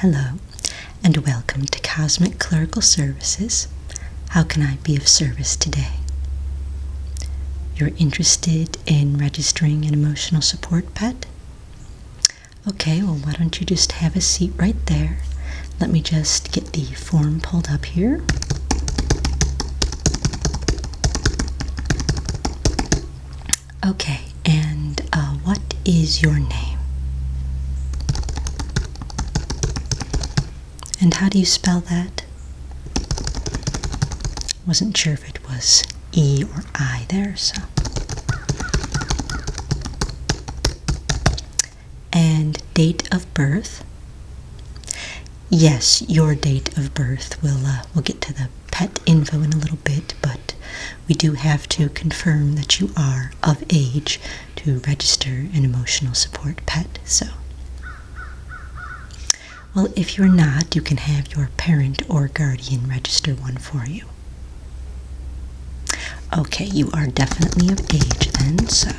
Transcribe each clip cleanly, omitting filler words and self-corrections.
Hello, and welcome to Cosmic Clerical Services. How can I be of service today? You're interested in registering an emotional support pet? Okay, well, why don't you just have a seat right there? Let me just get the form pulled up here. Okay, and what is your name? And how do you spell that? Wasn't sure if it was E or I there, so. And date of birth? Yes, your date of birth. We'll get to the pet info in a little bit, but we do have to confirm that you are of age to register an emotional support pet, so. Well, if you're not, you can have your parent or guardian register one for you. Okay, you are definitely of age then, so.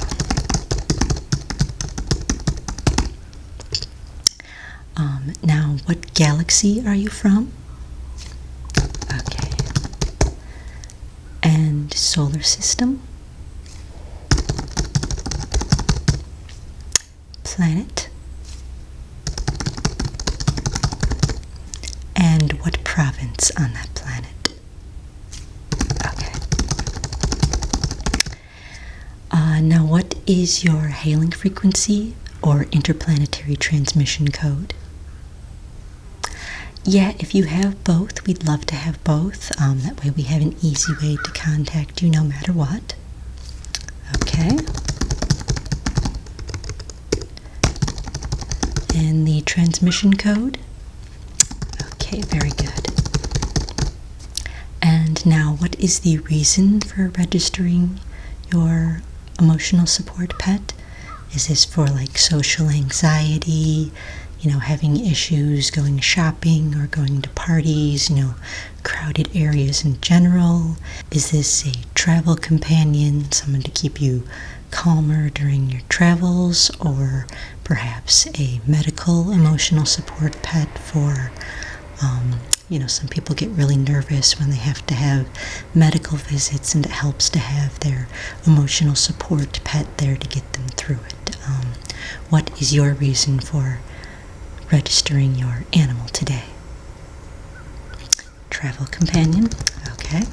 Now, what galaxy are you from? Okay. And solar system? Planet? And what province on that planet? Okay. Now, what is your hailing frequency or interplanetary transmission code? Yeah, if you have both, we'd love to have both. That way we have an easy way to contact you no matter what. Okay. And the transmission code? Okay, very good. And now, what is the reason for registering your emotional support pet? Is this for like social anxiety, having issues going shopping or going to parties, crowded areas in general? Is this a travel companion, someone to keep you calmer during your travels, or perhaps a medical emotional support pet for some people get really nervous when they have to have medical visits, and it helps to have their emotional support pet there to get them through it. What is your reason for registering your animal today? Travel companion, okay.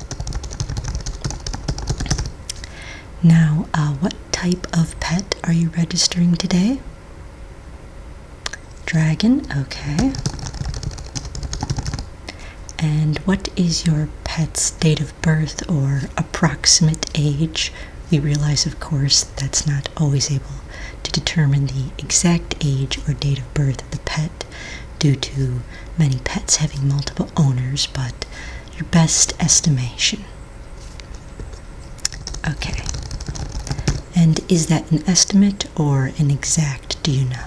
Now, what type of pet are you registering today? Dragon, okay. And what is your pet's date of birth or approximate age? We realize, of course, that's not always able to determine the exact age or date of birth of the pet due to many pets having multiple owners, but your best estimation. Okay. And is that an estimate or an exact, do you know?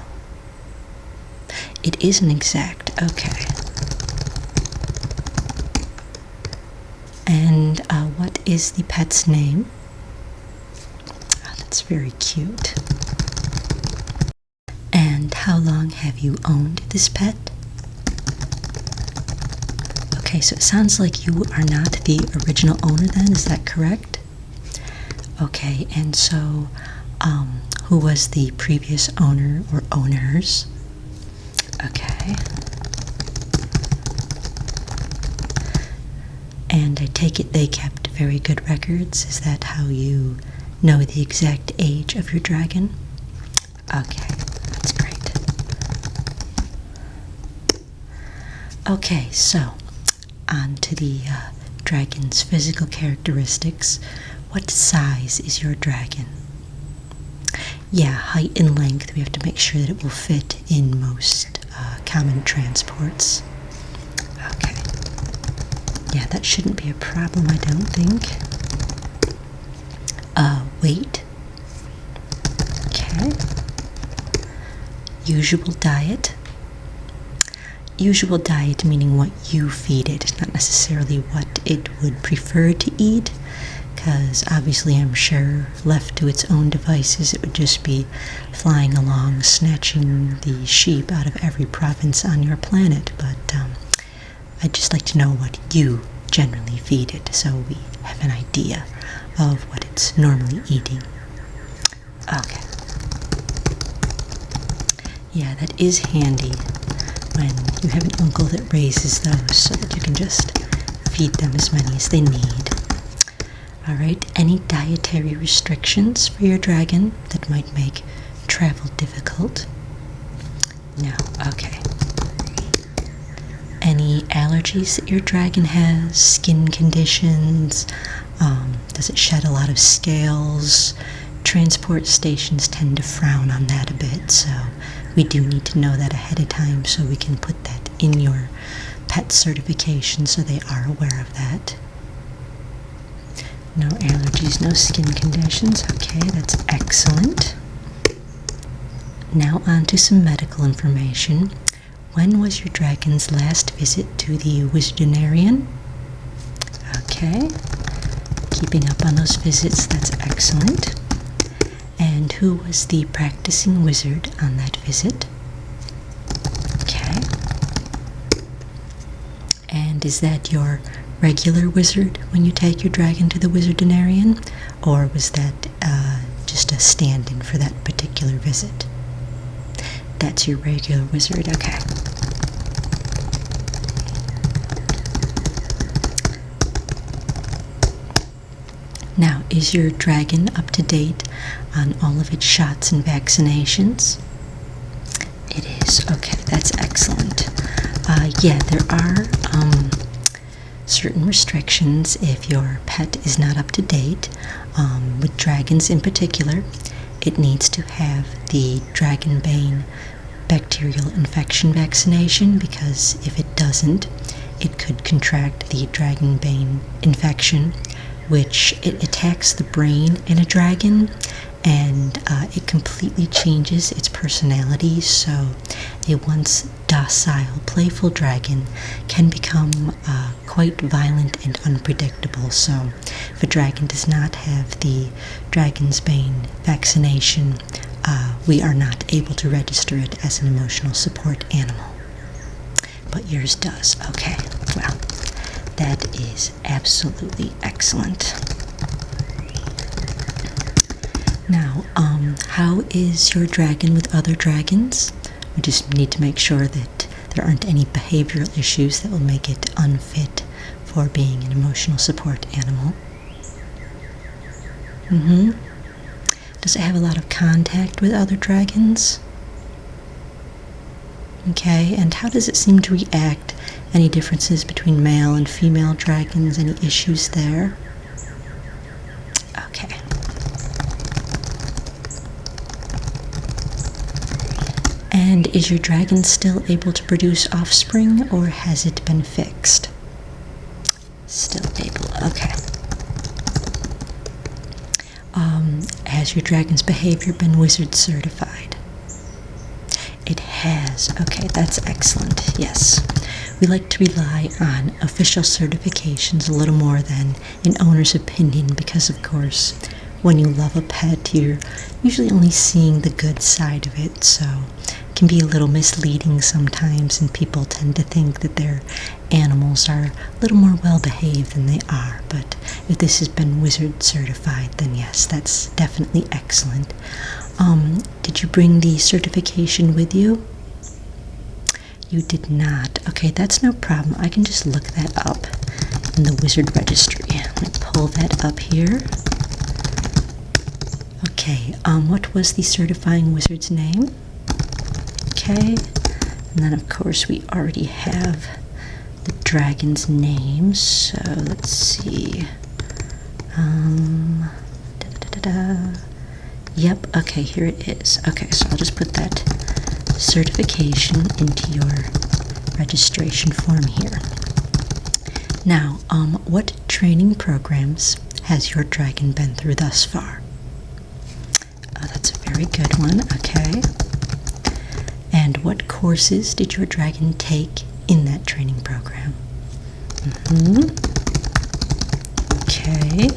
It is an exact, okay. And what is the pet's name? Oh, that's very cute. And how long have you owned this pet? Okay, so it sounds like you are not the original owner then, is that correct? Okay, and so who was the previous owner or owners? Okay. And I take it they kept very good records. Is that how you know the exact age of your dragon? Okay, that's great. Okay, so on to the dragon's physical characteristics. What size is your dragon? Yeah, height and length. We have to make sure that it will fit in most common transports. Okay. Yeah, that shouldn't be a problem, I don't think. Weight. Okay. Usual diet. Usual diet meaning what you feed it, not necessarily what it would prefer to eat, because obviously I'm sure left to its own devices it would just be flying along, snatching the sheep out of every province on your planet. But I'd just like to know what you generally feed it, so we have an idea of what it's normally eating. Okay. Yeah, that is handy when you have an uncle that raises those so that you can just feed them as many as they need. Alright, any dietary restrictions for your dragon that might make travel difficult? No, okay. Any allergies that your dragon has? Skin conditions? Does it shed a lot of scales? Transport stations tend to frown on that a bit, so we do need to know that ahead of time so we can put that in your pet certification so they are aware of that. No allergies, no skin conditions. Okay, that's excellent. Now on to some medical information. When was your dragon's last visit to the wizardinarian? Okay, keeping up on those visits, that's excellent. And who was the practicing wizard on that visit? Okay. And is that your regular wizard when you take your dragon to the wizardinarian? Or was that just a stand-in for that particular visit? That's your regular wizard, okay. Now, is your dragon up to date on all of its shots and vaccinations? It is. Okay, that's excellent. Yeah, there are certain restrictions if your pet is not up to date. With dragons in particular, it needs to have the Dragonbane bacterial infection vaccination, because if it doesn't, it could contract the Dragonbane infection, which it attacks the brain in a dragon, and it completely changes its personality, so a once docile, playful dragon can become quite violent and unpredictable. So if a dragon does not have the Dragonbane vaccination, we are not able to register it as an emotional support animal. But yours does. Okay, well, that is absolutely excellent. Now, how is your dragon with other dragons? We just need to make sure that there aren't any behavioral issues that will make it unfit for being an emotional support animal. Does it have a lot of contact with other dragons? Okay, and how does it seem to react? Any differences between male and female dragons? Any issues there? Okay. And is your dragon still able to produce offspring, or has it been fixed? Still able, okay. Has your dragon's behavior been wizard certified? It has. Okay, that's excellent. Yes. We like to rely on official certifications a little more than an owner's opinion because, of course, when you love a pet, you're usually only seeing the good side of it, so it can be a little misleading sometimes, and people tend to think that their animals are a little more well-behaved than they are. But if this has been wizard certified, then yes, that's definitely excellent. Did you bring the certification with you? You did not. Okay, that's no problem. I can just look that up in the wizard registry. Let me pull that up here. Okay, what was the certifying wizard's name? Okay, and then of course we already have the dragon's name, so let's see. Yep, okay, here it is. Okay, so I'll just put that certification into your registration form here. Now, what training programs has your dragon been through thus far? Oh, that's a very good one, okay. And what courses did your dragon take in that training program? Okay.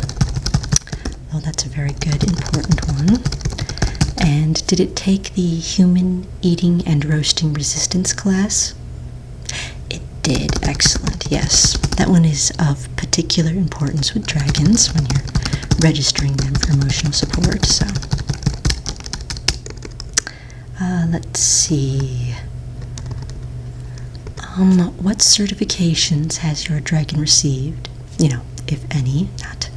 Oh, that's a very good, important one. And did it take the human eating and roasting resistance class? It did. Excellent. Yes. That one is of particular importance with dragons when you're registering them for emotional support. So, let's see. What certifications has your dragon received? You know, if any. Not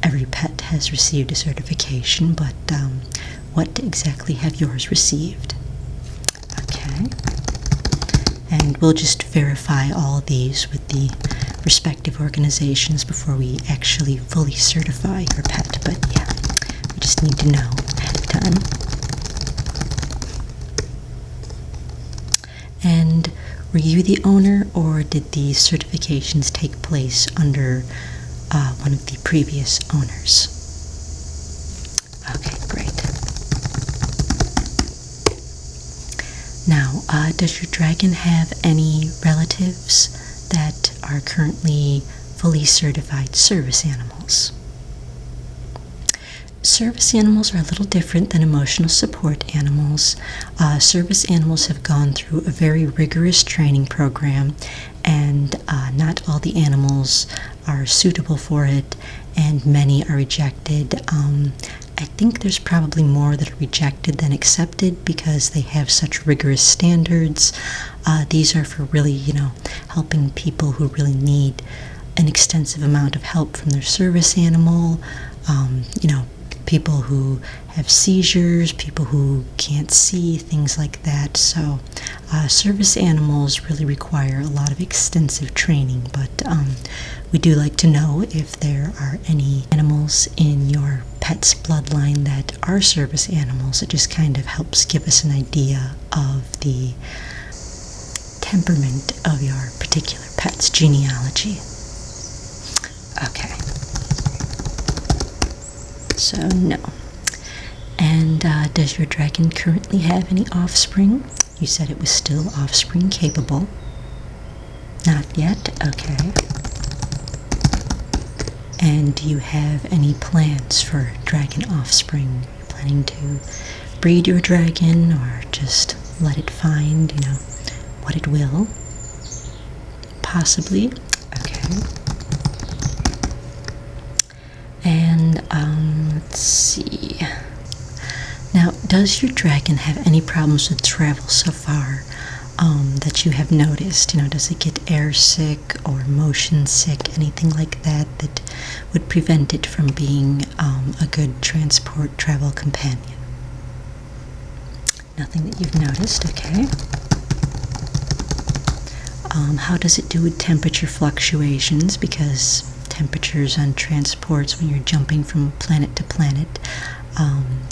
every pet has received a certification, but what exactly have yours received? Okay. And we'll just verify all these with the respective organizations before we actually fully certify your pet. But yeah, we just need to know ahead of time. And were you the owner, or did these certifications take place under one of the previous owners? Okay, great. Now, does your dragon have any relatives that are currently fully certified service animals? Service animals are a little different than emotional support animals. Service animals have gone through a very rigorous training program, and not all the animals are suitable for it, and many are rejected. I think there's probably more that are rejected than accepted because they have such rigorous standards. These are for really, helping people who really need an extensive amount of help from their service animal. People who have seizures, people who can't see, things like that. So service animals really require a lot of extensive training, but we do like to know if there are any animals in your pet's bloodline that are service animals. It just kind of helps give us an idea of the temperament of your particular pet's genealogy. Okay. So, no. And does your dragon currently have any offspring? You said it was still offspring capable. Not yet? Okay. And do you have any plans for dragon offspring? Are you planning to breed your dragon or just let it find, what it will? Possibly. Okay. And, let's see. Now, does your dragon have any problems with travel so far that you have noticed? Does it get air sick or motion sick, anything like that that would prevent it from being a good transport travel companion? Nothing that you've noticed, okay. How does it do with temperature fluctuations? Because temperatures on transports when you're jumping from planet to planet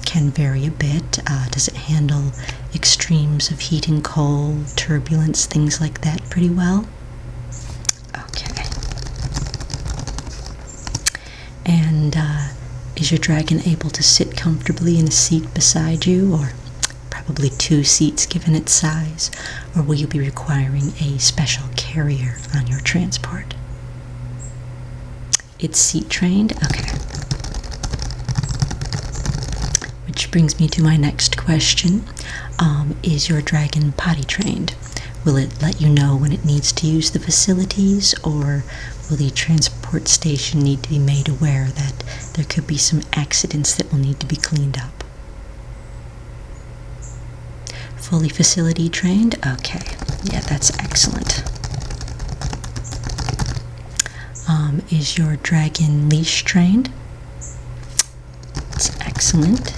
can vary a bit. Does it handle extremes of heat and cold, turbulence, things like that pretty well? Okay. And is your dragon able to sit comfortably in a seat beside you, or probably two seats given its size, or will you be requiring a special carrier on your transport? It's seat trained? Okay. Which brings me to my next question. Is your dragon potty trained? Will it let you know when it needs to use the facilities, or will the transport station need to be made aware that there could be some accidents that will need to be cleaned up? Fully facility trained? Okay. Yeah, that's excellent. Is your dragon leash trained? That's excellent.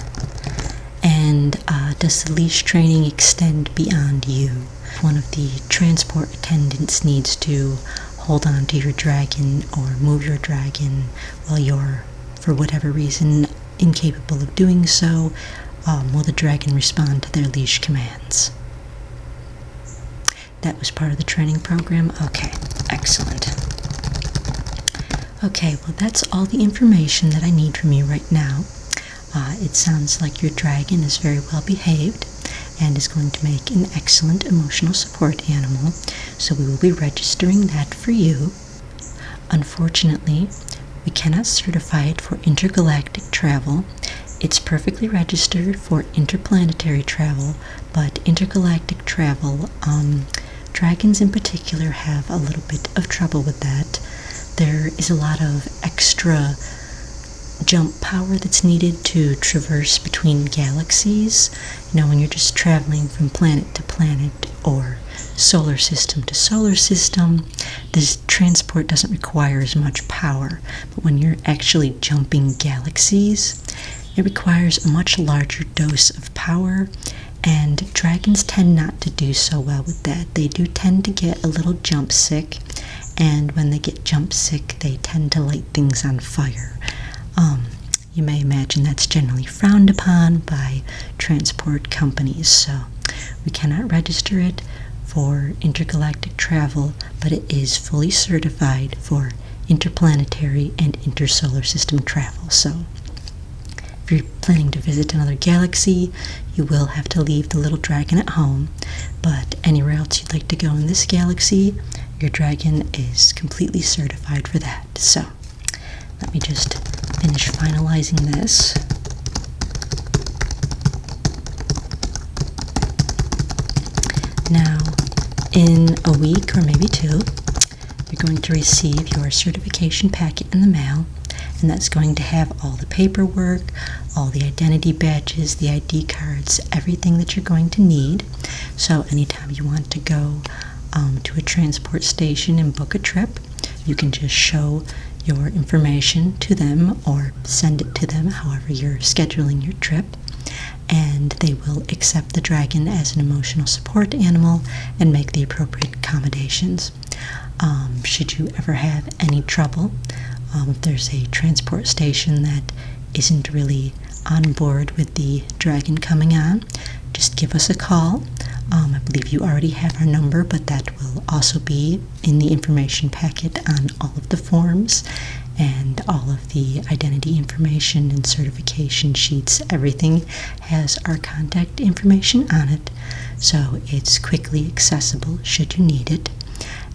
And does the leash training extend beyond you? One of the transport attendants needs to hold on to your dragon or move your dragon while you're, for whatever reason, incapable of doing so. Will the dragon respond to their leash commands? That was part of the training program? Okay, excellent. Okay, well, that's all the information that I need from you right now. It sounds like your dragon is very well behaved and is going to make an excellent emotional support animal, so we will be registering that for you. Unfortunately, We cannot certify it for intergalactic travel. It's perfectly registered for interplanetary travel, but intergalactic travel, dragons in particular have a little bit of trouble with that. There is a lot of extra jump power that's needed to traverse between galaxies. When you're just traveling from planet to planet or solar system to solar system, this transport doesn't require as much power. But when you're actually jumping galaxies, it requires a much larger dose of power, and dragons tend not to do so well with that. They do tend to get a little jump sick, and when they get jump sick, they tend to light things on fire. You may imagine that's generally frowned upon by transport companies, so we cannot register it for intergalactic travel, but it is fully certified for interplanetary and intersolar system travel. So if you're planning to visit another galaxy, you will have to leave the little dragon at home, but anywhere else you'd like to go in this galaxy, your dragon is completely certified for that. So let me just finish finalizing this. Now, in a week or maybe 2, you're going to receive your certification packet in the mail, and that's going to have all the paperwork, all the identity badges, the ID cards, everything that you're going to need. So anytime you want to go to a transport station and book a trip, you can just show your information to them or send it to them, however you're scheduling your trip, and they will accept the dragon as an emotional support animal and make the appropriate accommodations. Should you ever have any trouble, if there's a transport station that isn't really on board with the dragon coming on, just give us a call. I believe you already have our number, but that will also be in the information packet on all of the forms and all of the identity information and certification sheets. Everything has our contact information on it, so it's quickly accessible should you need it.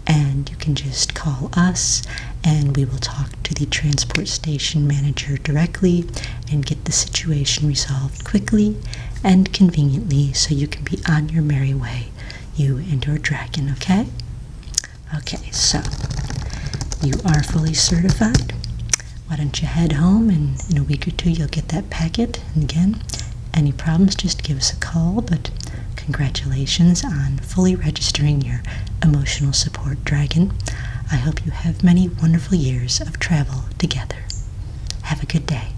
And you can just call us and we will talk to the transport station manager directly and get the situation resolved quickly and conveniently so you can be on your merry way, you and your dragon, okay? Okay, so you are fully certified. Why don't you head home, and in a week or 2 you'll get that packet. And again, any problems, just give us a call, but congratulations on fully registering your emotional support dragon. I hope you have many wonderful years of travel together. Have a good day.